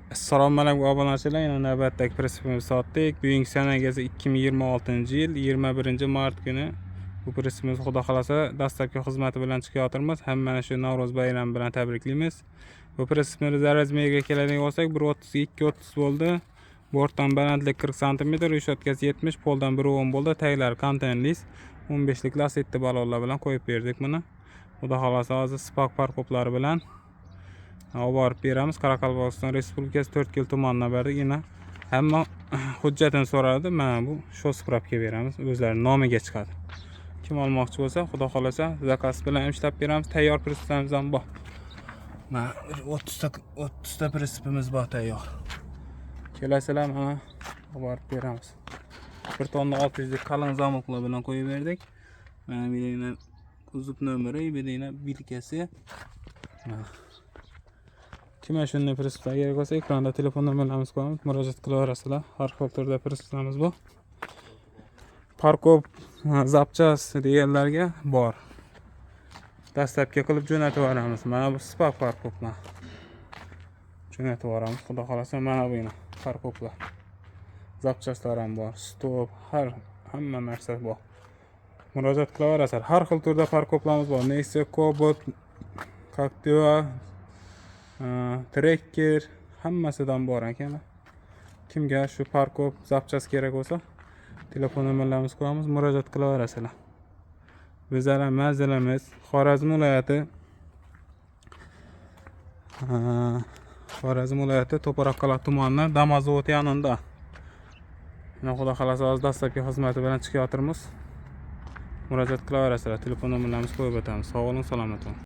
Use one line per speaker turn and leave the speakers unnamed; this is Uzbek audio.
Assalomu alaykum obunachilar. Yana navbatdagi prinsipimizni sotdik. Bugungi sanangiz 2026-yil 21-mart kuni. Bu prinsipimiz xudo xolasa dastlabki xizmati bilan chiqayotirmiz. Hammani shu Navro'z bayrami bilan tabriklaymiz. Bu prinsipimiz razmeriga keladigan bo'lsak 1.32-30 bo'ldi. Bortdan balandlik 40 sm, reshotkasi 70, poldan 1.10 bo'ldi. Taglari kontenlis 15 lik lasetti balonlar bilan qo'yib berdik buni. Xudo xolasa hozir Spark parkoplari bilan olib beramiz. Qoraqalpog'iston Respublikasi 4 kil tumanidan berdik. Yana hamma hujjatini so'radi. Mana bu sho'sprabga beramiz. O'zlari nomiga chiqadi. Kim olmoqchi bo'lsa, xudo xolasa zakaz bilan ishlab beramiz. Tayyor prinsipimiz ham bor. Mana 30 ta prinsipimiz bor tayyor. Kelasizlar, mana olib beramiz. 1 tonna 600 lik qalin zamoklar bilan qo'yib berdik. Mana bu yerda kuzov nomeri, bu yerda bilkasi. Kim shunday prinsiplar kerak bo'lsa, ekranda telefon nomerlarimiz qo'yamiz, murojaat qilaverasizlar. Har xil turda prinsiplarimiz bor. Parkop zapchas deganlarga bor. Dastlabki qilib jo'natib yuboramiz. Mana bu Spark parkoplar. Jo'natib yuboramiz. Xudo xolasa mana bu yana parkoplar. Zapchaslar ham bor. Stop, hamma narsa bor. Murojaat qilaverasizlar. Har xil turda parkoplarimiz bor. Nexia, Cobalt, Captiva, trekker hammasidan bor ekan. Kimga shu parkop zapchas kerak bo'lsa, telefon nomerlarimiz qo'yamiz, murojaat qilaverasizlar. Bizlar manzilimiz Xorazm viloyati To'paraqal'a tumanidan Damazovot yonida. Xudo xolasa hozir dastlabki xizmati bilan chiqayotirmiz. Murojaat qilaverasizlar. Telefon nomerlarimizni qo'yib o'tamiz. Sog' bo'ling, salomat bo'ling.